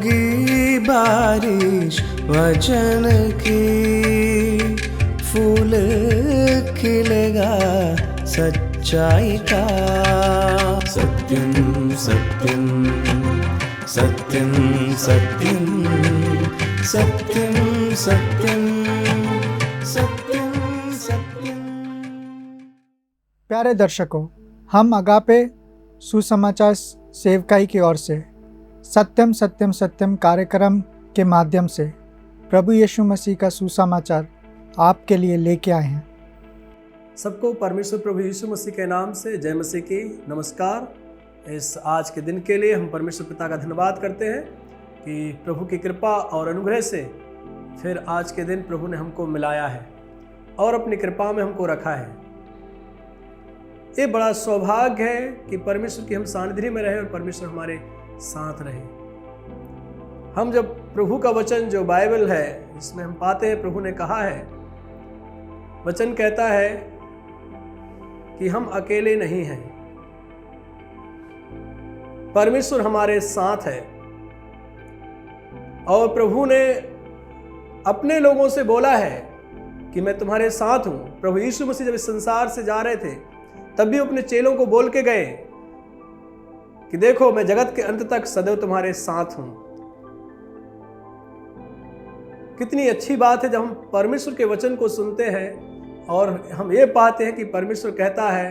होगी बारिश वचन की, फूल खिलेगा सच्चाई का। सत्यम सत्यम सत्यम सत्यम सत्यम सत्यम सत्यम सत्यम। प्यारे दर्शकों, हम अगापे सुसमाचार सेवकाई की ओर से सत्यम सत्यम सत्यम कार्यक्रम के माध्यम से प्रभु यीशु मसीह का सुसमाचार आपके लिए लेके आए हैं। सबको परमेश्वर प्रभु यीशु मसीह के नाम से जय मसीह की नमस्कार। इस आज के दिन के लिए हम परमेश्वर पिता का धन्यवाद करते हैं कि प्रभु की कृपा और अनुग्रह से फिर आज के दिन प्रभु ने हमको मिलाया है और अपनी कृपा में हमको रखा है। ये बड़ा सौभाग्य है कि परमेश्वर की हम सानिध्य में रहे और परमेश्वर हमारे साथ रहे। हम जब प्रभु का वचन जो बाइबल है जिसमें हम पाते हैं, प्रभु ने कहा है, वचन कहता है कि हम अकेले नहीं हैं, परमेश्वर हमारे साथ है। और प्रभु ने अपने लोगों से बोला है कि मैं तुम्हारे साथ हूं। प्रभु यीशु मसीह जब इस संसार से जा रहे थे तब भी अपने चेलों को बोल के गए कि देखो मैं जगत के अंत तक सदैव तुम्हारे साथ हूं। कितनी अच्छी बात है जब हम परमेश्वर के वचन को सुनते हैं और हम ये पाते हैं कि परमेश्वर कहता है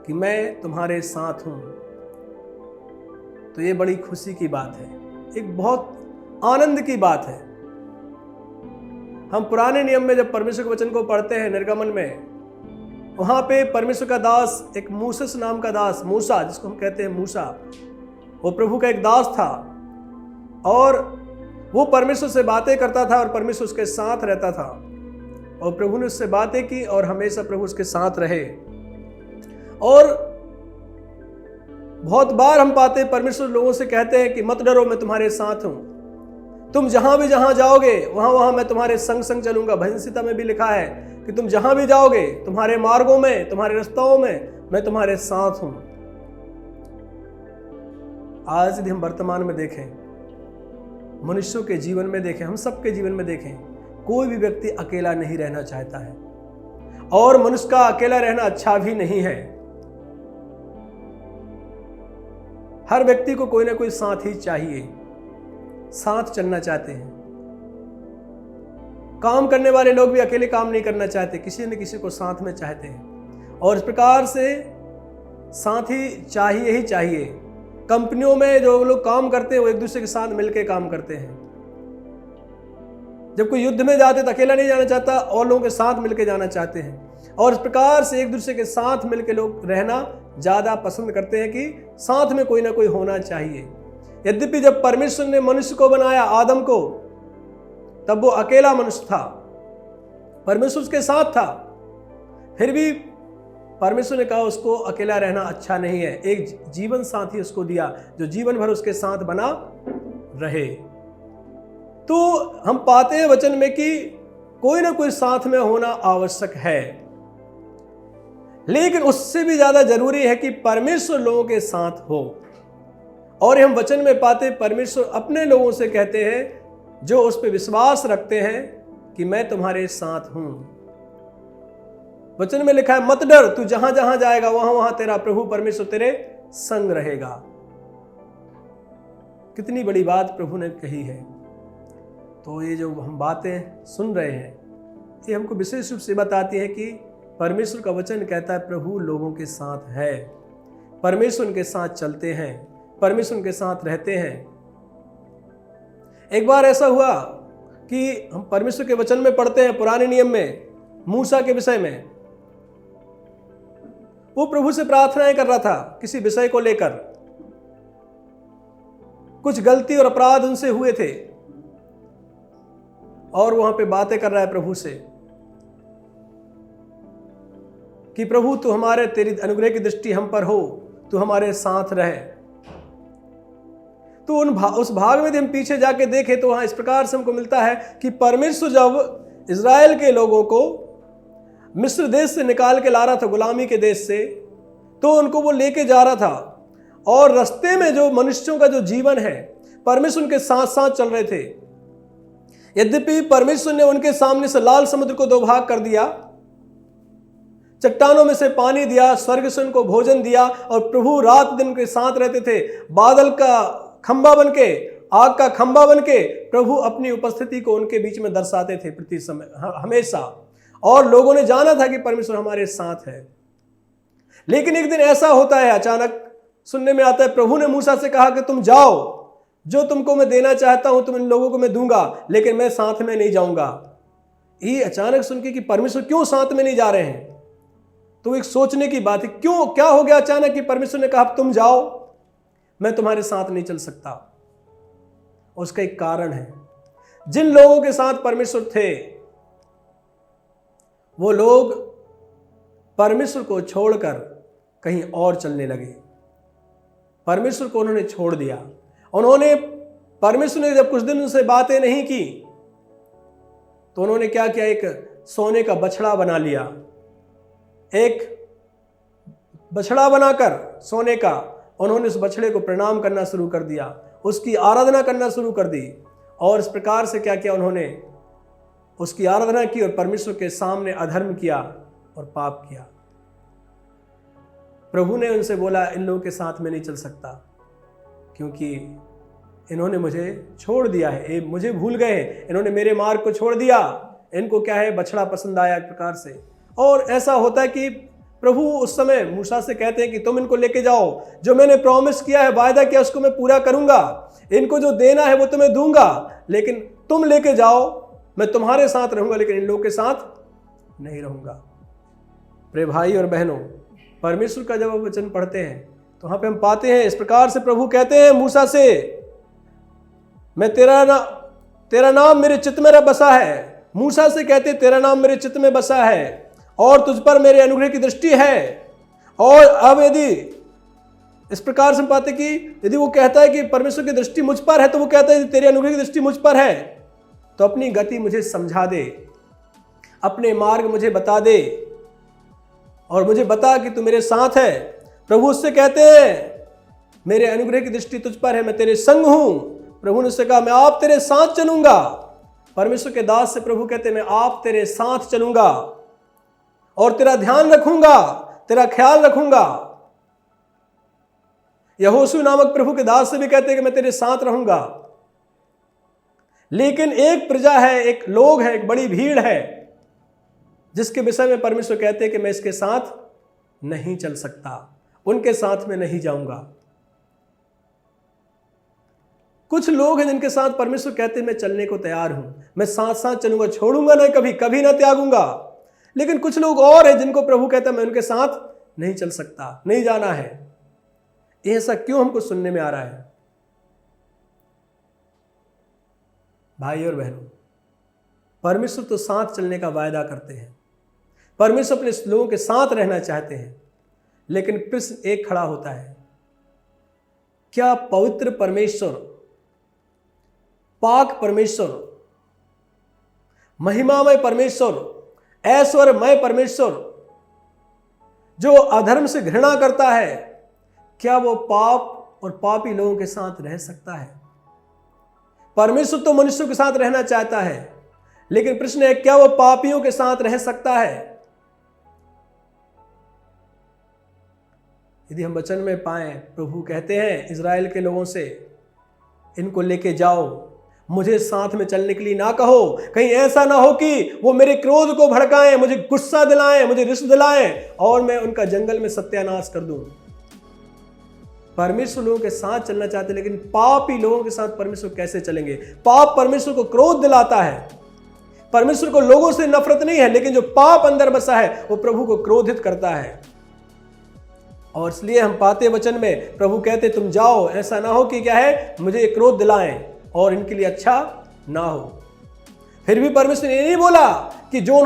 कि मैं तुम्हारे साथ हूं। तो ये बड़ी खुशी की बात है, एक बहुत आनंद की बात है। हम पुराने नियम में जब परमेश्वर के वचन को पढ़ते हैं, निर्गमन में, वहां पे परमेश्वर का दास, एक मूसस नाम का दास, मूसा जिसको हम कहते हैं मूसा, वो प्रभु का एक दास था और वो परमेश्वर से बातें करता था और परमेश्वर उसके साथ रहता था और प्रभु ने उससे बातें की और हमेशा प्रभु उसके साथ रहे। और बहुत बार हम पाते हैं परमेश्वर लोगों से कहते हैं कि मत डरो, मैं तुम्हारे साथ हूं, तुम जहां भी जहां जाओगे वहां वहां मैं तुम्हारे संग संग चलूंगा। भजन संहिता में भी लिखा है कि तुम जहां भी जाओगे, तुम्हारे मार्गों में, तुम्हारे रास्तों में मैं तुम्हारे साथ हूं। आज यदि हम वर्तमान में देखें, मनुष्यों के जीवन में देखें, हम सबके जीवन में देखें, कोई भी व्यक्ति अकेला नहीं रहना चाहता है और मनुष्य का अकेला रहना अच्छा भी नहीं है। हर व्यक्ति को कोई ना कोई साथी चाहिए, साथ चलना चाहते हैं। काम करने वाले लोग भी अकेले काम नहीं करना चाहते, किसी न किसी को साथ में चाहते हैं और इस प्रकार से साथी चाहिए ही चाहिए। कंपनियों में जो लोग काम करते हैं वो एक दूसरे के साथ मिलकर काम करते हैं। जब कोई युद्ध में जाते तो अकेला नहीं जाना चाहता और लोगों के साथ मिलकर जाना चाहते हैं और इस प्रकार से एक दूसरे के साथ मिलकर लोग रहना ज्यादा पसंद करते हैं कि साथ में कोई ना कोई होना चाहिए। यद्यपि जब परमेश्वर ने मनुष्य को बनाया, आदम को, तब वो अकेला मनुष्य था, परमेश्वर उसके साथ था, फिर भी परमेश्वर ने कहा उसको अकेला रहना अच्छा नहीं है, एक जीवन साथी उसको दिया जो जीवन भर उसके साथ बना रहे। तो हम पाते हैं वचन में कि कोई ना कोई साथ में होना आवश्यक है, लेकिन उससे भी ज्यादा जरूरी है कि परमेश्वर लोगों के साथ हो। और हम वचन में पाते परमेश्वर अपने लोगों से कहते हैं जो उस पर विश्वास रखते हैं कि मैं तुम्हारे साथ हूं। वचन में लिखा है, मत डर, तू जहां जहां जाएगा वहां वहां तेरा प्रभु परमेश्वर तेरे संग रहेगा। कितनी बड़ी बात प्रभु ने कही है। तो ये जो हम बातें सुन रहे हैं ये हमको विशेष रूप से बताती है कि परमेश्वर का वचन कहता है प्रभु लोगों के साथ है, परमेश्वर उनके साथ चलते हैं, परमेश्वर उनके साथ रहते हैं। एक बार ऐसा हुआ कि हम परमेश्वर के वचन में पढ़ते हैं पुराने नियम में मूसा के विषय में, वो प्रभु से प्रार्थनाएं कर रहा था किसी विषय को लेकर। कुछ गलती और अपराध उनसे हुए थे और वहां पे बातें कर रहा है प्रभु से कि प्रभु तू हमारे, तेरी अनुग्रह की दृष्टि हम पर हो, तू हमारे साथ रहे। तो उस भाग में हम पीछे जाके देखें तो वहां इस प्रकार से हमको मिलता है कि परमेश्वर जब इज़राइल के लोगों को मिस्र देश से निकाल के ला रहा था, गुलामी के देश से, तो उनको वो लेके जा रहा था और रास्ते में जो मनुष्यों का जो जीवन है, परमेश्वर उनके साथ साथ चल रहे थे। यद्यपि परमेश्वर ने उनके सामने से लाल समुद्र को दो भाग कर दिया, चट्टानों में से पानी दिया, स्वर्ग से उनको भोजन दिया और प्रभु रात दिन उनके साथ रहते थे। बादल का खंबा बनके, आग का खंबा बनके प्रभु अपनी उपस्थिति को उनके बीच में दर्शाते थे प्रति समय, हमेशा। और लोगों ने जाना था कि परमेश्वर हमारे साथ है। लेकिन एक दिन ऐसा होता है, अचानक सुनने में आता है, प्रभु ने मूसा से कहा कि तुम जाओ, जो तुमको मैं देना चाहता हूं तुम इन लोगों को मैं दूंगा, लेकिन मैं साथ में नहीं जाऊंगा। ये अचानक सुन के कि परमेश्वर क्यों साथ में नहीं जा रहे हैं, तो एक सोचने की बात है, क्यों, क्या हो गया अचानक कि परमेश्वर ने कहा तुम जाओ, मैं तुम्हारे साथ नहीं चल सकता। उसका एक कारण है। जिन लोगों के साथ परमेश्वर थे वो लोग परमेश्वर को छोड़कर कहीं और चलने लगे। परमेश्वर को उन्होंने छोड़ दिया। उन्होंने, परमेश्वर ने जब कुछ दिन उनसे बातें नहीं की तो उन्होंने क्या किया, एक सोने का बछड़ा बना लिया। एक बछड़ा बनाकर सोने का उन्होंने उस बछड़े को प्रणाम करना शुरू कर दिया, उसकी आराधना करना शुरू कर दी। और इस प्रकार से क्या किया, उन्होंने उसकी आराधना की और परमेश्वर के सामने अधर्म किया और पाप किया। प्रभु ने उनसे बोला, इन लोगों के साथ में नहीं चल सकता, क्योंकि इन्होंने मुझे छोड़ दिया है, मुझे भूल गए हैं, इन्होंने मेरे मार्ग को छोड़ दिया। इनको क्या है, बछड़ा पसंद आया एक प्रकार से। और ऐसा होता है कि प्रभु उस समय मूसा से कहते हैं कि तुम इनको लेके जाओ, जो मैंने प्रॉमिस किया है, वायदा किया, उसको मैं पूरा करूंगा, इनको जो देना है वो तुम्हें दूंगा, लेकिन तुम लेके जाओ, मैं तुम्हारे साथ रहूंगा, लेकिन इन लोगों के साथ नहीं रहूंगा। प्रिय भाई और बहनों, परमेश्वर का जब हम वचन पढ़ते हैं तो वहां पे हम पाते हैं इस प्रकार से प्रभु कहते हैं मूसा से, मैं तेरा नाम मेरे चित्त में बसा है। मूसा से कहते तेरा नाम मेरे चित्त में बसा है और तुझ पर मेरे अनुग्रह की दृष्टि है। और अब यदि इस प्रकार से पाते कि यदि वो कहता है कि परमेश्वर की दृष्टि मुझ पर है, तो वो कहता है तेरी अनुग्रह की दृष्टि मुझ पर है, तो अपनी गति मुझे समझा दे, अपने मार्ग मुझे बता दे और मुझे बता कि तू मेरे साथ है। प्रभु उससे कहते हैं मेरे अनुग्रह की दृष्टि तुझ पर है, मैं तेरे संग हूं। प्रभु ने उससे कहा मैं आप तेरे साथ चलूंगा। परमेश्वर के दास से प्रभु कहते हैं मैं आप तेरे साथ चलूंगा और तेरा ध्यान रखूंगा, तेरा ख्याल रखूंगा। यहोशू नामक प्रभु के दास से भी कहते हैं कि मैं तेरे साथ रहूंगा। लेकिन एक प्रजा है, एक लोग है, एक बड़ी भीड़ है, जिसके विषय में परमेश्वर कहते हैं कि मैं इसके साथ नहीं चल सकता, उनके साथ में नहीं जाऊंगा। कुछ लोग हैं जिनके साथ परमेश्वर कहते हैं मैं चलने को तैयार हूं, मैं साथ साथ चलूंगा, छोड़ूंगा नहीं, कभी कभी ना त्यागूंगा। लेकिन कुछ लोग और हैं जिनको प्रभु कहता है मैं उनके साथ नहीं चल सकता, नहीं जाना है। ये ऐसा क्यों हमको सुनने में आ रहा है? भाई और बहनों, परमेश्वर तो साथ चलने का वायदा करते हैं, परमेश्वर अपने लोगों के साथ रहना चाहते हैं। लेकिन प्रश्न एक खड़ा होता है, क्या पवित्र परमेश्वर, पाक परमेश्वर, महिमामय परमेश्वर, ऐश्वर्यमय परमेश्वर जो अधर्म से घृणा करता है, क्या वो पाप और पापी लोगों के साथ रह सकता है? परमेश्वर तो मनुष्यों के साथ रहना चाहता है, लेकिन प्रश्न है क्या वो पापियों के साथ रह सकता है? यदि हम वचन में पाएं, प्रभु कहते हैं इजराइल के लोगों से, इनको लेके जाओ, मुझे साथ में चलने के लिए ना कहो, कहीं ऐसा ना हो कि वो मेरे क्रोध को भड़काएं, मुझे गुस्सा दिलाएं, मुझे रिश्त दिलाएं और मैं उनका जंगल में सत्यानाश कर दूं। परमेश्वर लोगों के साथ चलना चाहते, लेकिन पापी लोगों के साथ परमेश्वर कैसे चलेंगे? पाप परमेश्वर को क्रोध दिलाता है। परमेश्वर को लोगों से नफरत नहीं है, लेकिन जो पाप अंदर बसा है वो प्रभु को क्रोधित करता है। और इसलिए हम पाते वचन में प्रभु कहते तुम जाओ, ऐसा ना हो कि क्या है, मुझे क्रोध दिलाएं और इनके लिए अच्छा ना हो। फिर भी परमेश्वर ने नहीं बोला कि जो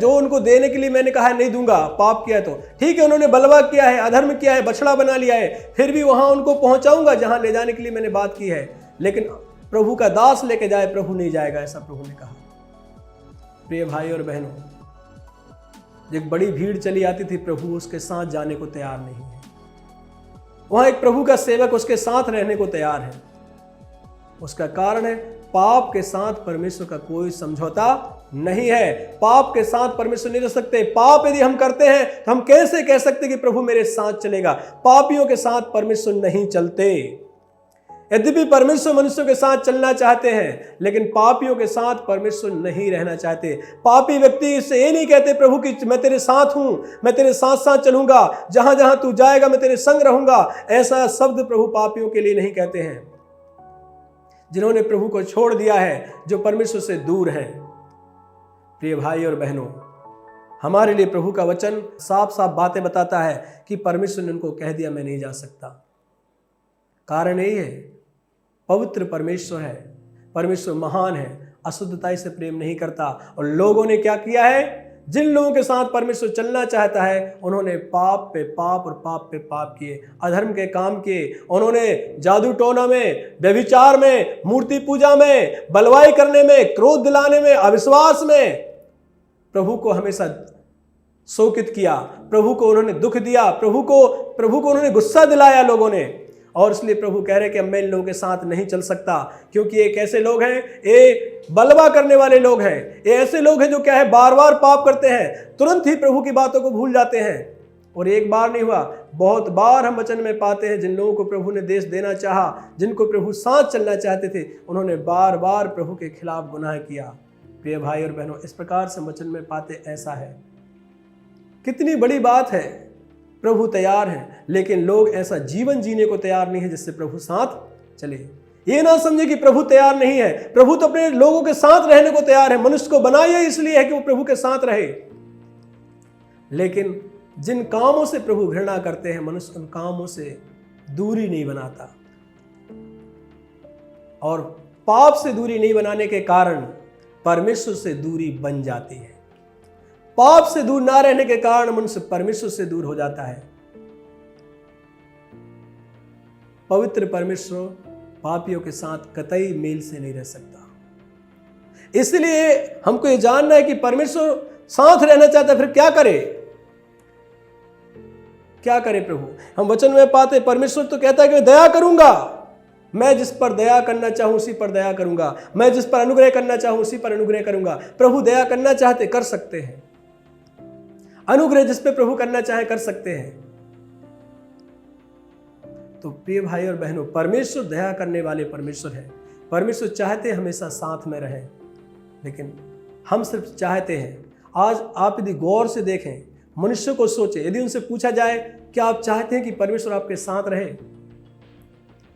उनको देने के लिए मैंने कहा है नहीं दूंगा, पाप किया है तो ठीक है, उन्होंने बलवा किया है, अधर्म किया है, बछड़ा बना लिया है, फिर भी वहां उनको पहुंचाऊंगा जहां ले जाने के लिए मैंने बात की है। लेकिन प्रभु का दास लेके जाए, प्रभु नहीं जाएगा, ऐसा प्रभु ने कहा। प्रिय भाई और बहनों, एक बड़ी भीड़ चली आती थी, प्रभु उसके साथ जाने को तैयार नहीं है। वहां एक प्रभु का सेवक उसके साथ रहने को तैयार है, उसका कारण है पाप के साथ परमेश्वर का कोई समझौता नहीं है। पाप के साथ परमेश्वर नहीं रह सकते। पाप यदि हम करते हैं तो हम कैसे कह सकते कि प्रभु मेरे साथ चलेगा? पापियों के साथ परमेश्वर नहीं चलते। यद्यपि परमेश्वर मनुष्यों के साथ चलना चाहते हैं, लेकिन पापियों के साथ परमेश्वर नहीं रहना चाहते। पापी व्यक्ति से ये नहीं कहते प्रभु कि मैं तेरे साथ हूं, मैं तेरे साथ साथ चलूंगा, जहां जहां तू जाएगा मैं तेरे संग रहूंगा। ऐसा शब्द प्रभु पापियों के लिए नहीं कहते हैं, जिन्होंने प्रभु को छोड़ दिया है, जो परमेश्वर से दूर हैं। प्रिय भाई और बहनों, हमारे लिए प्रभु का वचन साफ साफ बातें बताता है कि परमेश्वर ने उनको कह दिया मैं नहीं जा सकता। कारण यही है, पवित्र परमेश्वर है, परमेश्वर महान है, अशुद्धता से प्रेम नहीं करता। और लोगों ने क्या किया है? जिन लोगों के साथ परमेश्वर चलना चाहता है, उन्होंने पाप पे पाप और पाप पे पाप किए, अधर्म के काम किए। उन्होंने जादू टोना में, व्यभिचार में, मूर्ति पूजा में, बलवाई करने में, क्रोध दिलाने में, अविश्वास में प्रभु को हमेशा शोकित किया। प्रभु को उन्होंने दुख दिया, प्रभु को उन्होंने गुस्सा दिलाया लोगों ने। और इसलिए प्रभु कह रहे कि अब मैं इन लोगों के साथ नहीं चल सकता, क्योंकि ये कैसे लोग हैं? ये बलवा करने वाले लोग हैं। ये ऐसे लोग हैं जो क्या है, बार बार पाप करते हैं, तुरंत ही प्रभु की बातों को भूल जाते हैं। और एक बार नहीं हुआ, बहुत बार हम वचन में पाते हैं, जिन लोगों को प्रभु ने देश देना चाहा, जिनको प्रभु साथ चलना चाहते थे, उन्होंने बार बार प्रभु के खिलाफ गुनाह किया। प्रिय भाई और बहनों, इस प्रकार से वचन में पाते ऐसा है। कितनी बड़ी बात है, प्रभु तैयार है, लेकिन लोग ऐसा जीवन जीने को तैयार नहीं है जिससे प्रभु साथ चले। ये ना समझे कि प्रभु तैयार नहीं है, प्रभु तो अपने लोगों के साथ रहने को तैयार है। मनुष्य को बनाया इसलिए है कि वो प्रभु के साथ रहे। लेकिन जिन कामों से प्रभु घृणा करते हैं, मनुष्य उन कामों से दूरी नहीं बनाता। और पाप से दूरी नहीं बनाने के कारण परमेश्वर से दूरी बन जाती है। पाप से दूर ना रहने के कारण मनुष्य परमेश्वर से दूर हो जाता है। पवित्र परमेश्वर पापियों के साथ कतई मेल से नहीं रह सकता। इसलिए हमको ये जानना है कि परमेश्वर साथ रहना चाहता है, फिर क्या करे? क्या करे प्रभु? हम वचन में पाते, परमेश्वर तो कहता है कि मैं दया करूंगा, मैं जिस पर दया करना चाहूं उसी पर दया करूंगा, मैं जिस पर अनुग्रह करना चाहूं उसी पर अनुग्रह करूंगा। प्रभु दया करना चाहते, कर सकते हैं। अनुग्रह जिस पे प्रभु करना चाहे कर सकते हैं। तो प्रिय भाई और बहनों, परमेश्वर दया करने वाले परमेश्वर है। परमेश्वर चाहते हमेशा साथ में रहें, लेकिन हम सिर्फ चाहते हैं। आज आप यदि गौर से देखें, मनुष्य को सोचे, यदि उनसे पूछा जाए क्या आप चाहते हैं कि परमेश्वर आपके साथ रहे,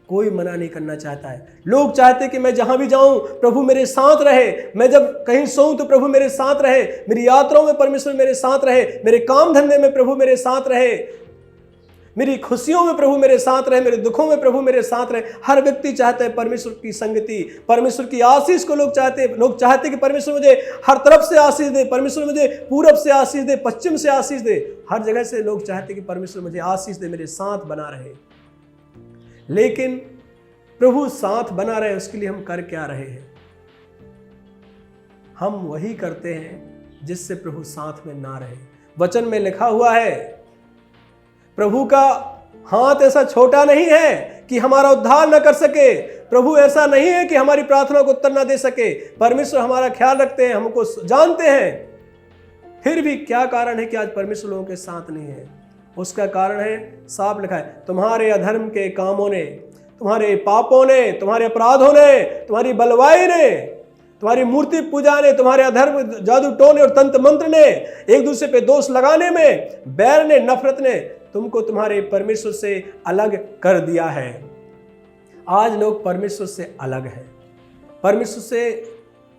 कोई मना नहीं करना चाहता है। लोग चाहते हैं कि मैं जहां भी जाऊं प्रभु मेरे साथ रहे, मैं जब कहीं सोऊं तो प्रभु मेरे साथ रहे, मेरी यात्राओं में परमेश्वर मेरे साथ रहे, मेरे काम धंधे में प्रभु मेरे साथ रहे, मेरी खुशियों में प्रभु मेरे साथ रहे, मेरे दुखों में प्रभु मेरे साथ रहे। हर व्यक्ति चाहता है परमेश्वर की संगति, परमेश्वर की आशीष को लोग चाहते हैं। लोग चाहते हैं कि परमेश्वर मुझे हर तरफ से आशीष दे, परमेश्वर मुझे पूरब से आशीष दे, पश्चिम से आशीष दे। हर जगह से लोग चाहते हैं कि परमेश्वर मुझे आशीष दे, मेरे साथ बना रहे। लेकिन प्रभु साथ बना रहे, उसके लिए हम कर क्या रहे हैं? हम वही करते हैं जिससे प्रभु साथ में ना रहे। वचन में लिखा हुआ है, प्रभु का हाथ ऐसा छोटा नहीं है कि हमारा उद्धार न कर सके। प्रभु ऐसा नहीं है कि हमारी प्रार्थना को उत्तर न दे सके। परमेश्वर हमारा ख्याल रखते हैं, हमको जानते हैं। फिर भी क्या कारण है कि आज परमेश्वर लोगों के साथ नहीं है? उसका कारण है, साफ लिखा है, तुम्हारे अधर्म के कामों ने, तुम्हारे पापों ने, तुम्हारे अपराधों ने, तुम्हारी बलवाई ने, तुम्हारी मूर्ति पूजा ने, तुम्हारे अधर्म, जादू टोने और तंत्र मंत्र ने, एक दूसरे पे दोष लगाने में, बैर ने, नफरत ने तुमको तुम्हारे परमेश्वर से अलग कर दिया है। आज लोग परमेश्वर से अलग हैं, परमेश्वर से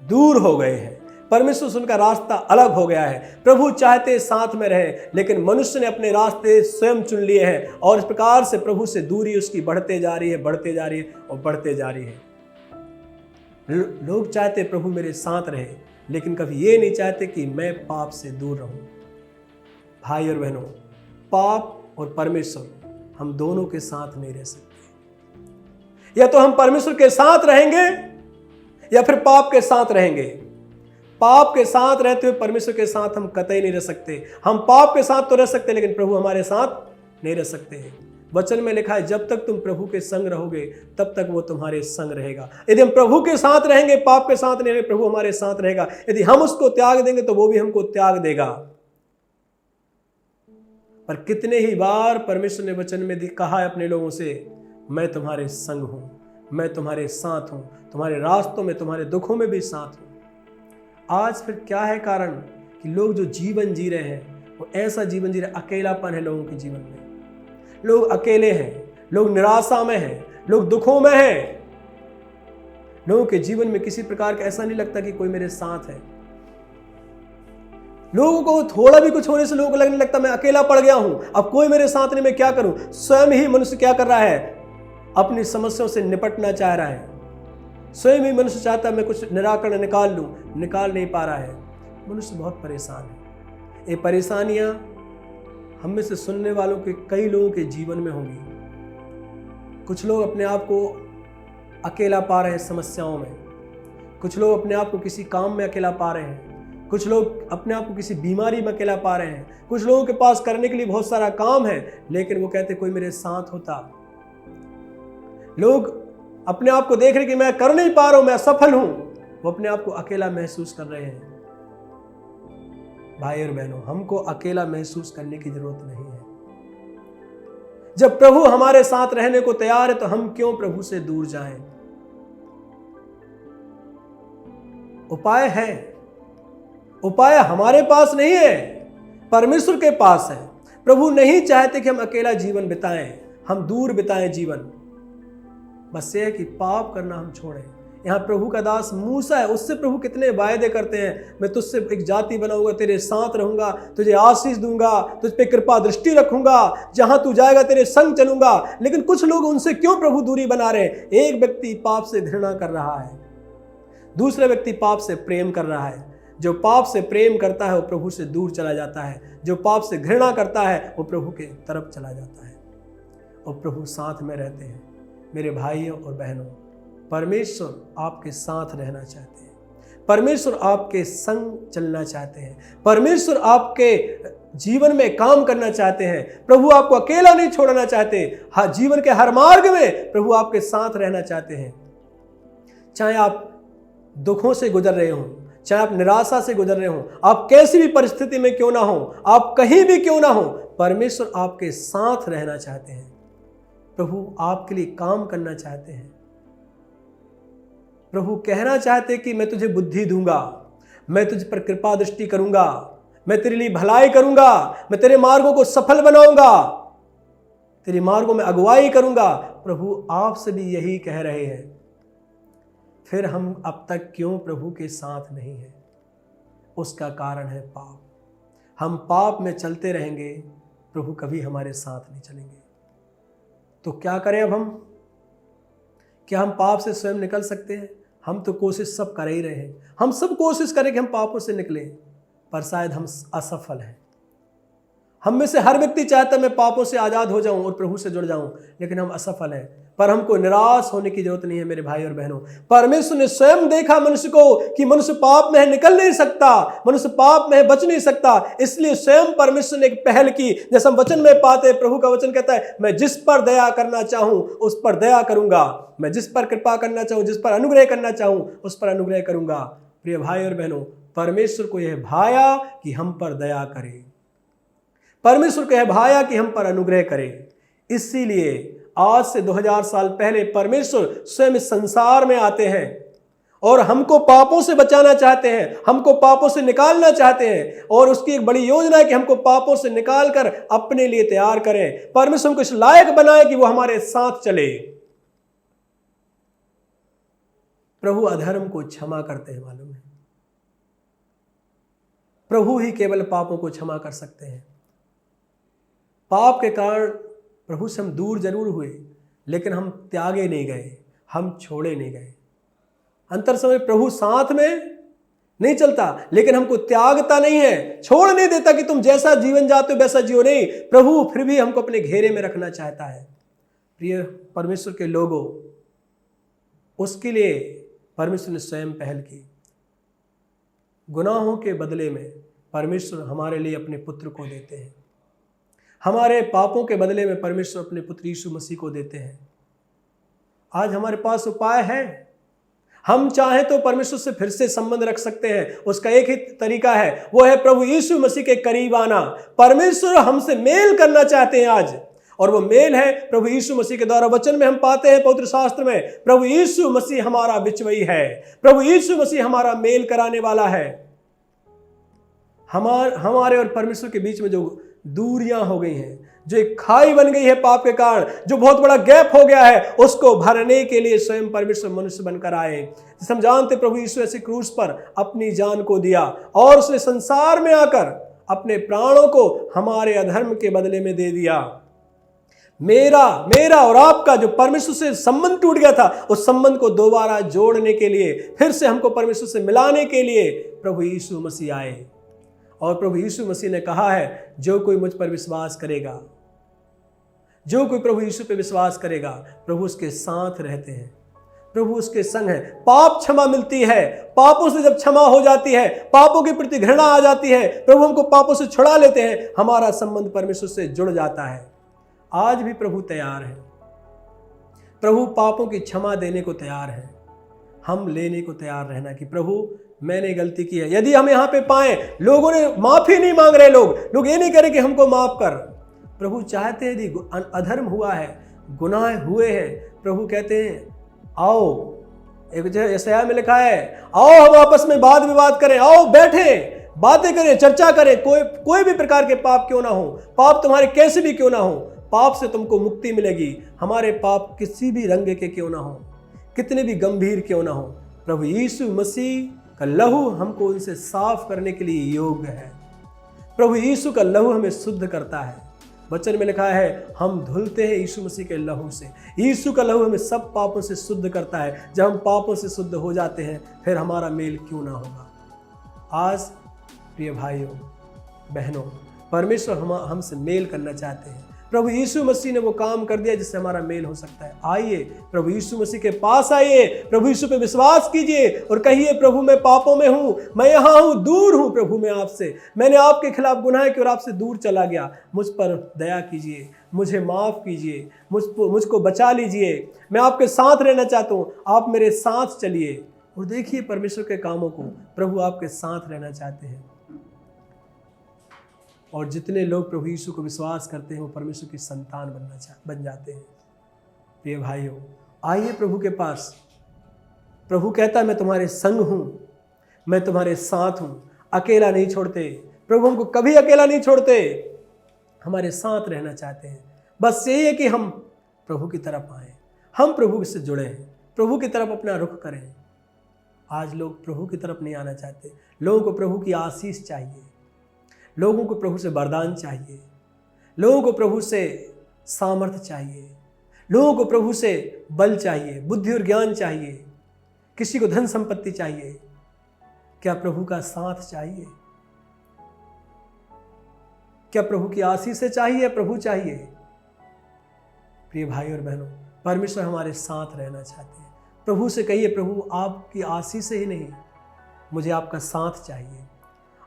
दूर हो गए हैं, परमेश्वर से उनका रास्ता अलग हो गया है। प्रभु चाहते साथ में रहे, लेकिन मनुष्य ने अपने रास्ते स्वयं चुन लिए हैं और इस प्रकार से प्रभु से दूरी उसकी बढ़ते जा रही है, बढ़ते जा रही है और बढ़ते जा रही है। लोग चाहते प्रभु मेरे साथ रहे, लेकिन कभी ये नहीं चाहते कि मैं पाप से दूर रहूं। भाई और बहनों, पाप और परमेश्वर हम दोनों के साथ नहीं रह सकते। या तो हम परमेश्वर के साथ रहेंगे या फिर पाप के साथ रहेंगे। पाप के साथ रहते हुए परमेश्वर के साथ हम कतई नहीं रह सकते। हम पाप के साथ तो रह सकते, लेकिन प्रभु हमारे साथ नहीं रह सकते। वचन में लिखा है जब तक तुम प्रभु के संग रहोगे तब तक वो तुम्हारे संग रहेगा। यदि हम प्रभु के साथ रहेंगे, पाप के साथ नहीं रहेंगे, प्रभु हमारे साथ रहेगा। यदि हम उसको त्याग देंगे तो वो भी हमको त्याग देगा। पर कितने ही बार परमेश्वर ने वचन में कहा है अपने लोगों से, मैं तुम्हारे संग हूं, मैं तुम्हारे साथ हूं, तुम्हारे रास्तों में, तुम्हारे दुखों में भी साथ हूं। आज फिर क्या है कारण कि लोग जो जीवन जी रहे हैं वो ऐसा जीवन जी रहे, अकेलापन है लोगों के जीवन में। लोग अकेले हैं, लोग निराशा में हैं, लोग दुखों में हैं। लोगों के जीवन में किसी प्रकार का ऐसा नहीं लगता कि कोई मेरे साथ है। लोगों को थोड़ा भी कुछ होने से लोगों को लगने लगता मैं अकेला पड़ गया हूं, अब कोई मेरे साथ नहीं, मैं क्या करूं। स्वयं ही मनुष्य क्या कर रहा है, अपनी समस्याओं से निपटना चाह रहा है। स्वयं ही मनुष्य चाहता है मैं कुछ निराकरण निकाल लूं, निकाल नहीं पा रहा है। मनुष्य बहुत परेशान है। ये परेशानियां हम में से सुनने वालों के कई लोगों के जीवन में होंगी। कुछ लोग अपने आप को अकेला पा रहे हैं समस्याओं में, कुछ लोग अपने आप को किसी काम में अकेला पा रहे हैं, कुछ लोग अपने आप को किसी बीमारी में अकेला पा रहे हैं, कुछ लोगों के पास करने के लिए बहुत सारा काम है लेकिन वो कहते कोई मेरे साथ होता। लोग अपने आप को देख रहे कि मैं कर नहीं पा रहा हूं, मैं असफल हूं, वो अपने आप को अकेला महसूस कर रहे हैं। भाई और बहनों, हमको अकेला महसूस करने की जरूरत नहीं है। जब प्रभु हमारे साथ रहने को तैयार है तो हम क्यों प्रभु से दूर जाएं। उपाय है, उपाय हमारे पास नहीं है, परमेश्वर के पास है। प्रभु नहीं चाहते कि हम अकेला जीवन बिताएं, हम दूर बिताएं जीवन। बस ये है कि पाप करना हम छोड़ें। यहाँ प्रभु का दास मूसा है, उससे प्रभु कितने वायदे करते हैं, मैं तुझसे एक जाति बनाऊंगा, तेरे साथ रहूंगा, तुझे आशीष दूंगा, तुझ पे कृपा दृष्टि रखूंगा, जहां तू जाएगा तेरे संग चलूंगा। लेकिन कुछ लोग उनसे क्यों प्रभु दूरी बना रहे हैं। एक व्यक्ति पाप से घृणा कर रहा है, दूसरा व्यक्ति पाप से प्रेम कर रहा है। जो पाप से प्रेम करता है वो प्रभु से दूर चला जाता है, जो पाप से घृणा करता है वो प्रभु के तरफ चला जाता है। और प्रभु साथ में रहते हैं। मेरे भाइयों और बहनों, परमेश्वर आपके साथ रहना चाहते हैं, परमेश्वर आपके संग चलना चाहते हैं, परमेश्वर आपके जीवन में काम करना चाहते हैं। प्रभु आपको अकेला नहीं छोड़ना चाहते, हर जीवन के हर मार्ग में प्रभु आपके साथ रहना चाहते हैं। चाहे आप दुखों से गुजर रहे हों, चाहे आप निराशा से गुजर रहे हों, आप कैसी भी परिस्थिति में क्यों ना हो, आप कहीं भी क्यों ना हो, परमेश्वर आपके साथ रहना चाहते हैं। प्रभु आपके लिए काम करना चाहते हैं। प्रभु कहना चाहते कि मैं तुझे बुद्धि दूंगा, मैं तुझ पर कृपा दृष्टि करूंगा, मैं तेरे लिए भलाई करूंगा, मैं तेरे मार्गों को सफल बनाऊंगा, तेरे मार्गों में अगुवाई करूंगा। प्रभु आपसे भी यही कह रहे हैं। फिर हम अब तक क्यों प्रभु के साथ नहीं हैं? उसका कारण है पाप। हम पाप में चलते रहेंगे, प्रभु कभी हमारे साथ नहीं चलेंगे। तो क्या करें अब हम? क्या हम पाप से स्वयं निकल सकते हैं? हम तो कोशिश सब कर ही रहे हैं, हम सब कोशिश करें कि हम पापों से निकलें, पर शायद हम असफल हैं। हम में से हर व्यक्ति चाहता है मैं पापों से आज़ाद हो जाऊं और प्रभु से जुड़ जाऊं, लेकिन हम असफल हैं। पर हमको निराश होने की जरूरत नहीं है मेरे भाई और बहनों। परमेश्वर ने स्वयं देखा मनुष्य को कि मनुष्य पाप में है, निकल नहीं सकता, मनुष्य पाप में है, बच नहीं सकता। इसलिए स्वयं परमेश्वर ने एक पहल की। जैसे हम वचन में पाते हैं, प्रभु का वचन कहता है मैं जिस पर दया करना चाहूं उस पर दया करूंगा, मैं जिस पर कृपा करना चाहूं, जिस पर अनुग्रह करना चाहूं उस पर अनुग्रह करूंगा। प्रिय भाई और बहनों, परमेश्वर को यह भाया कि हम पर दया करे, परमेश्वर को यह भाया कि हम पर अनुग्रह करे। इसीलिए आज से 2000 साल पहले परमेश्वर स्वयं इस संसार में आते हैं और हमको पापों से बचाना चाहते हैं, हमको पापों से निकालना चाहते हैं। और उसकी एक बड़ी योजना है कि हमको पापों से निकाल कर अपने लिए तैयार करें। परमेश्वर हमको इस लायक बनाए कि वो हमारे साथ चले। प्रभु अधर्म को क्षमा करते हैं, मालूम है? प्रभु ही केवल पापों को क्षमा कर सकते हैं। पाप के कारण प्रभु से हम दूर जरूर हुए, लेकिन हम त्यागे नहीं गए, हम छोड़े नहीं गए। अंतर समय प्रभु साथ में नहीं चलता, लेकिन हमको त्यागता नहीं है, छोड़ नहीं देता कि तुम जैसा जीवन जाते हो वैसा जियो नहीं। प्रभु फिर भी हमको अपने घेरे में रखना चाहता है। प्रिय परमेश्वर के लोगों, उसके लिए परमेश्वर ने स्वयं पहल की। गुनाहों के बदले में परमेश्वर हमारे लिए अपने पुत्र को देते हैं। हमारे पापों के बदले में परमेश्वर अपने पुत्र यीशु मसीह को देते हैं। आज हमारे पास उपाय है। हम चाहें तो परमेश्वर से फिर से संबंध रख सकते हैं। उसका एक ही तरीका है, वो है प्रभु यीशु मसीह के करीब आना। परमेश्वर हमसे मेल करना चाहते हैं आज, और वो मेल है प्रभु यीशु मसीह के द्वारा। वचन में हम पाते हैं पवित्र शास्त्र में, प्रभु यीशु मसीह हमारा बिचवई है, प्रभु यीशु मसीह हमारा मेल कराने वाला है। हमारे और परमेश्वर के बीच में जो दूरियां हो गई हैं, जो एक खाई बन गई है पाप के कारण, जो बहुत बड़ा गैप हो गया है, उसको भरने के लिए स्वयं परमेश्वर मनुष्य बनकर आए। जिसे हम जानते प्रभु यीशु ऐसे क्रूस पर अपनी जान को दिया, और उसने संसार में आकर अपने प्राणों को हमारे अधर्म के बदले में दे दिया। मेरा और आपका जो परमेश्वर से संबंध टूट गया था, उस संबंध को दोबारा जोड़ने के लिए, फिर से हमको परमेश्वर से मिलाने के लिए प्रभु यीशु मसीह आए। और प्रभु यीशु मसीह ने कहा है, जो कोई मुझ पर विश्वास करेगा, जो कोई प्रभु यीशु पे विश्वास करेगा, प्रभु उसके साथ रहते हैं, प्रभु उसके संग है। पाप क्षमा मिलती है। पापों से जब क्षमा हो जाती है, पापों के प्रति घृणा आ जाती है, प्रभु हमको पापों से छुड़ा लेते हैं, हमारा संबंध परमेश्वर से जुड़ जाता है। आज भी प्रभु तैयार है। प्रभु पापों की क्षमा देने को तैयार है। हम लेने को तैयार रहना कि प्रभु मैंने गलती की है। यदि हम यहाँ पे पाए, लोगों ने माफी नहीं मांग रहे, लोग ये नहीं करें कि हमको माफ कर। प्रभु चाहते हैं, यदि अधर्म हुआ है, गुनाह हुए हैं, प्रभु कहते हैं आओ, एक जगह यशायाह में लिखा है, आओ हम आपस में वाद विवाद करें, आओ बैठे बातें करें, चर्चा करें। कोई भी प्रकार के पाप क्यों ना हो, पाप तुम्हारे कैसे भी क्यों ना हो, पाप से तुमको मुक्ति मिलेगी। हमारे पाप किसी भी रंग के क्यों ना हो, कितने भी गंभीर क्यों ना हो, प्रभु यीशु मसीह का लहू हमको उनसे साफ करने के लिए योग्य है। प्रभु यीशु का लहू हमें शुद्ध करता है। वचन में लिखा है, हम धुलते हैं यीशु मसीह के लहू से। यीशु का लहू हमें सब पापों से शुद्ध करता है। जब हम पापों से शुद्ध हो जाते हैं, फिर हमारा मेल क्यों ना होगा। आज प्रिय भाइयों बहनों, परमेश्वर हमसे मेल करना चाहते हैं। प्रभु यीशु मसीह ने वो काम कर दिया जिससे हमारा मेल हो सकता है। आइए प्रभु यीशु मसीह के पास आइए, प्रभु यीशु पे विश्वास कीजिए और कहिए, प्रभु मैं पापों में हूँ, मैं यहाँ हूँ, दूर हूँ प्रभु मैं आपसे, मैंने आपके खिलाफ गुनाह किया और आपसे दूर चला गया। मुझ पर दया कीजिए, मुझे माफ़ कीजिए, मुझको बचा लीजिए। मैं आपके साथ रहना चाहता हूँ, आप मेरे साथ चलिए। और देखिए परमेश्वर के कामों को, प्रभु आपके साथ रहना चाहते हैं। और जितने लोग प्रभु यीशु को विश्वास करते हैं, वो परमेश्वर की संतान बन जाते हैं। प्रिय भाइयों, आइए प्रभु के पास। प्रभु कहता है, मैं तुम्हारे संग हूँ, मैं तुम्हारे साथ हूँ, अकेला नहीं छोड़ते। प्रभु हमको कभी अकेला नहीं छोड़ते, हमारे साथ रहना चाहते हैं। बस यही है कि हम प्रभु की तरफ आएँ, हम प्रभु से जुड़े हैं, प्रभु की तरफ अपना रुख करें। आज लोग प्रभु की तरफ नहीं आना चाहते। लोगों को प्रभु की आशीष चाहिए, लोगों को प्रभु से वरदान चाहिए, लोगों को प्रभु से सामर्थ्य चाहिए, लोगों को प्रभु से बल चाहिए, बुद्धि और ज्ञान चाहिए, किसी को धन संपत्ति चाहिए। क्या प्रभु का साथ चाहिए? क्या प्रभु की आशीष चाहिए? प्रभु चाहिए। प्रिय भाई और बहनों, परमेश्वर हमारे साथ रहना चाहते हैं। प्रभु से कहिए, प्रभु आपकी आशीष ही नहीं, मुझे आपका साथ चाहिए।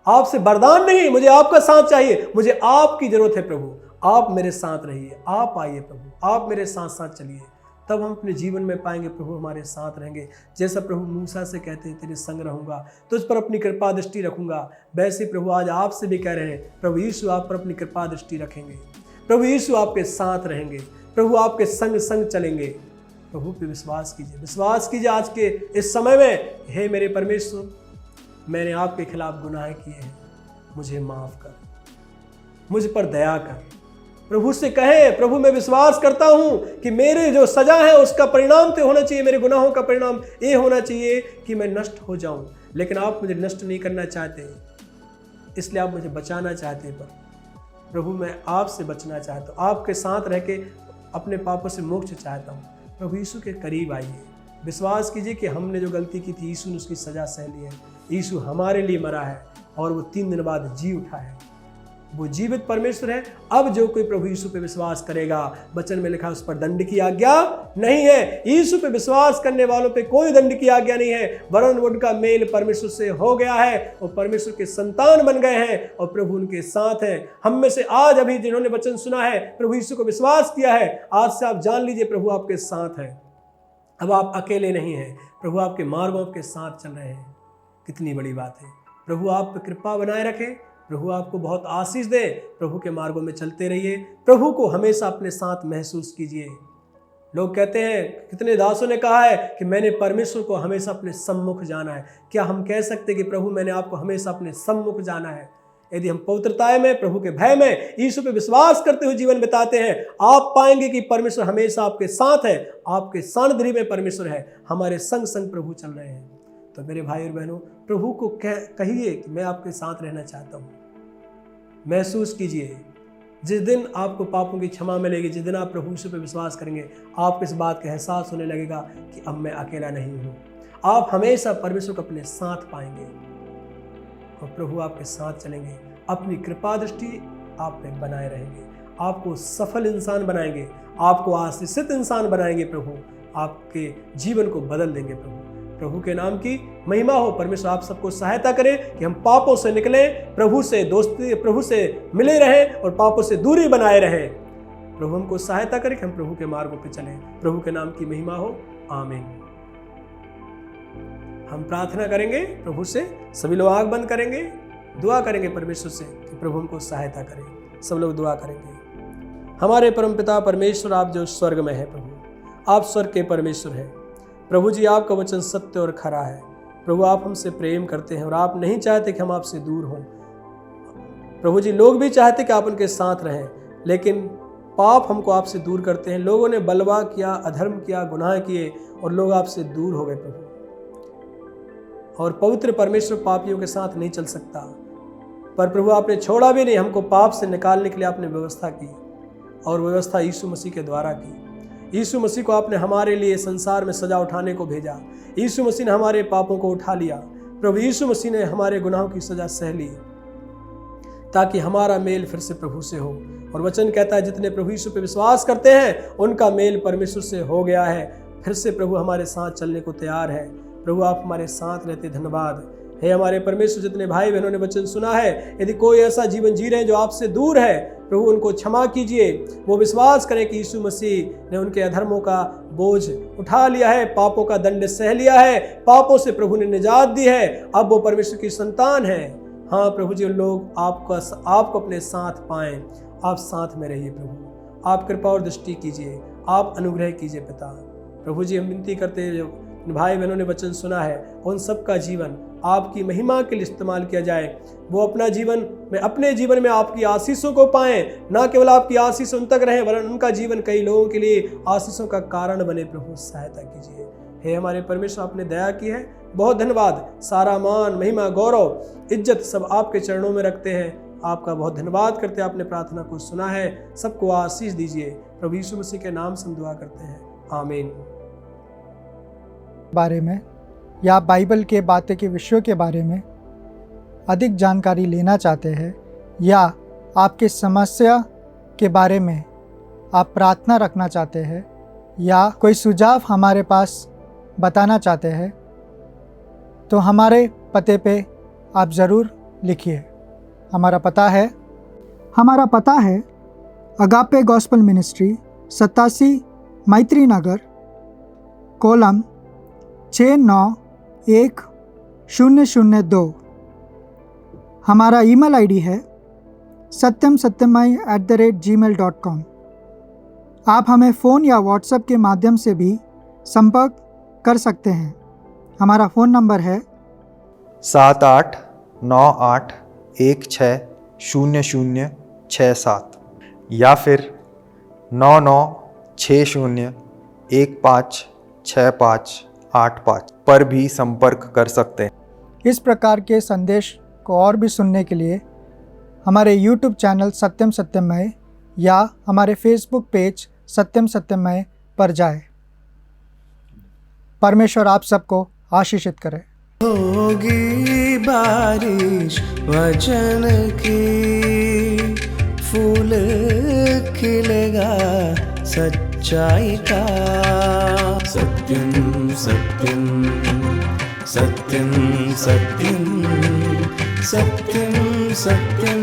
आपसे वरदान नहीं, मुझे आपका साथ चाहिए, मुझे आपकी जरूरत है। प्रभु आप मेरे साथ रहिए, आप आइए प्रभु, आप मेरे साथ साथ चलिए। तब हम अपने जीवन में पाएंगे प्रभु हमारे साथ रहेंगे। जैसा प्रभु मूसा से कहते हैं, तेरे संग रहूंगा, तुझ पर अपनी कृपा दृष्टि रखूंगा, वैसे प्रभु आज आपसे भी कह रहे हैं, प्रभु यीशु आप पर अपनी कृपा दृष्टि रखेंगे, प्रभु यीशु आपके साथ रहेंगे, प्रभु आपके संग संग चलेंगे। प्रभु पे विश्वास कीजिए, विश्वास कीजिए आज के इस समय में, हे मेरे परमेश्वर, मैंने आपके खिलाफ गुनाह किए हैं, मुझे माफ कर, मुझ पर दया कर। प्रभु से कहे, प्रभु मैं विश्वास करता हूं कि मेरे जो सजा है उसका परिणाम तो होना चाहिए, मेरे गुनाहों का परिणाम ये होना चाहिए कि मैं नष्ट हो जाऊं, लेकिन आप मुझे नष्ट नहीं करना चाहते, इसलिए आप मुझे बचाना चाहते हैं। पर प्रभु मैं आपसे बचना चाहता हूँ, आपके साथ रह के अपने पापों से मोक्ष चाहता हूँ। प्रभु यीशु के करीब आइए, विश्वास कीजिए कि हमने जो गलती की थी, यीशु ने उसकी सजा सह ली है। यीशु हमारे लिए मरा है और वो 3 दिन बाद जी उठा है। वो जीवित परमेश्वर है। अब जो कोई प्रभु यीशु पे विश्वास करेगा, वचन में लिखा उस पर दंड की आज्ञा नहीं है। यीशु पे विश्वास करने वालों पे कोई दंड की आज्ञा नहीं है, वरन उनका मेल परमेश्वर से हो गया है, वो परमेश्वर के संतान बन गए हैं और प्रभु उनके साथ है। हम में से आज अभी जिन्होंने वचन सुना है, प्रभु यीशु को विश्वास किया है, आज से आप जान लीजिए प्रभु आपके साथ है। अब आप अकेले नहीं हैं, प्रभु आपके मार्गों के साथ चल रहे हैं। कितनी बड़ी बात है। प्रभु आप पे कृपा बनाए रखे, प्रभु आपको बहुत आशीष दे। प्रभु के मार्गों में चलते रहिए, प्रभु को हमेशा अपने साथ महसूस कीजिए। लोग कहते हैं, कितने दासों ने कहा है कि मैंने परमेश्वर को हमेशा अपने सम्मुख जाना है। क्या हम कह सकते हैं कि प्रभु मैंने आपको हमेशा अपने सम्मुख जाना है? यदि हम पवित्रता में, प्रभु के भय में, यीशु पे विश्वास करते हुए जीवन बिताते हैं, आप पाएंगे कि परमेश्वर हमेशा आपके साथ है, आपके सानिध्य में परमेश्वर है, हमारे संग संग प्रभु चल रहे हैं। तो मेरे भाई और बहनों, प्रभु को कहिए कि मैं आपके साथ रहना चाहता हूँ। महसूस कीजिए, जिस दिन आपको पापों की क्षमा मिलेगी, जिस दिन आप प्रभु यीशु पे विश्वास करेंगे, आपको इस बात का एहसास होने लगेगा कि अब मैं अकेला नहीं हूँ। आप हमेशा परमेश्वर को अपने साथ पाएंगे और प्रभु आपके साथ चलेंगे। अपनी कृपा दृष्टि आप पे बनाए रहेंगे, आपको सफल इंसान बनाएंगे, आपको आशीषित इंसान बनाएंगे। प्रभु आपके जीवन को बदल देंगे। प्रभु के नाम की महिमा हो। परमेश्वर आप सबको सहायता करे कि हम पापों से निकलें, प्रभु से दोस्ती, प्रभु से मिले रहें और पापों से दूरी बनाए रहें। प्रभु हमको सहायता करे कि हम प्रभु के मार्गों पे चलें। प्रभु के नाम की महिमा हो। आमीन। हम प्रार्थना करेंगे प्रभु से, सभी लोग आंख बंद करेंगे, दुआ करेंगे परमेश्वर से कि प्रभु हमको सहायता करें। सब लोग दुआ करेंगे। हमारे परमपिता परमेश्वर, आप जो स्वर्ग में है, प्रभु आप स्वर्ग के परमेश्वर हैं। प्रभु जी, आपका वचन सत्य और खरा है। प्रभु आप हमसे प्रेम करते हैं और आप नहीं चाहते कि हम आपसे दूर हों। प्रभु जी, लोग भी चाहते कि आप उनके साथ रहें, लेकिन पाप हमको आपसे दूर करते हैं। लोगों ने बलवा किया, अधर्म किया, गुनाह किए और लोग आपसे दूर हो गए प्रभु। और पवित्र परमेश्वर पापियों के साथ नहीं चल सकता, पर प्रभु आपने छोड़ा भी नहीं। हमको पाप से निकालने के लिए आपने व्यवस्था की, और व्यवस्था यीशु मसीह के द्वारा की। यीशु मसीह को आपने हमारे लिए संसार में सजा उठाने को भेजा। यीशु मसीह ने हमारे पापों को उठा लिया। प्रभु यीशु मसीह ने हमारे गुनाहों की सजा सह ली, ताकि हमारा मेल फिर से प्रभु से हो। और वचन कहता है, जितने प्रभु यीशु पे विश्वास करते हैं उनका मेल परमेश्वर से हो गया है। फिर से प्रभु हमारे साथ चलने को तैयार है। प्रभु आप हमारे साथ रहते, धन्यवाद हे हमारे परमेश्वर। जितने भाई बहनों ने वचन सुना है, यदि कोई ऐसा जीवन जी रहे हैं जो आपसे दूर है, प्रभु उनको क्षमा कीजिए। वो विश्वास करें कि यीशु मसीह ने उनके अधर्मों का बोझ उठा लिया है, पापों का दंड सह लिया है, पापों से प्रभु ने निजात दी है। अब वो परमेश्वर की संतान है। हाँ प्रभु जी, लोग आपको अपने साथ पाएं। आप साथ में रहिए प्रभु। आप कृपा और दृष्टि कीजिए, आप अनुग्रह कीजिए पिता। प्रभु जी, हम विनती करते हैं, जो भाई बहनों ने वचन सुना है, उन सब का जीवन आपकी महिमा के लिए इस्तेमाल किया जाए। वो अपने जीवन में आपकी आशीषों को पाएं। ना केवल आपकी आशीष उन तक रहे, वरन उनका जीवन कई लोगों के लिए आशीषों का कारण बने। प्रभु सहायता कीजिए। हे हमारे परमेश्वर, आपने दया की है, बहुत धन्यवाद। सारा मान, महिमा, गौरव, इज्जत सब आपके चरणों में रखते हैं। आपका बहुत धन्यवाद करते हैं, आपने प्रार्थना को सुना है। सबको आशीष दीजिए। प्रभु यीशु मसीह के नाम से हम दुआ करते हैं, आमीन। बारे में या बाइबल के बातें के विषयों के बारे में अधिक जानकारी लेना चाहते हैं, या आपके समस्या के बारे में आप प्रार्थना रखना चाहते हैं, या कोई सुझाव हमारे पास बताना चाहते हैं, तो हमारे पते पे आप ज़रूर लिखिए। हमारा पता है अगापे गॉस्पेल मिनिस्ट्री, 87 मैत्री नगर, कोलम 691002। हमारा ईमेल आईडी है satyamsatyamai@gmail.com। आप हमें फ़ोन या व्हाट्सएप के माध्यम से भी संपर्क कर सकते हैं। हमारा फ़ोन नंबर है 7898160067 या फिर 9960156585 पर भी संपर्क कर सकते हैं। इस प्रकार के संदेश को और भी सुनने के लिए हमारे YouTube चैनल सत्यम सत्यमय या हमारे Facebook पेज सत्यम सत्यमय पर जाएं। परमेश्वर आप सबको आशीषित करे। होगी बारिश वचन की। फूल खिलेगा सच्चाई का। सत्यम सत्यम सत्यम सत्यम सत्यम सत्यम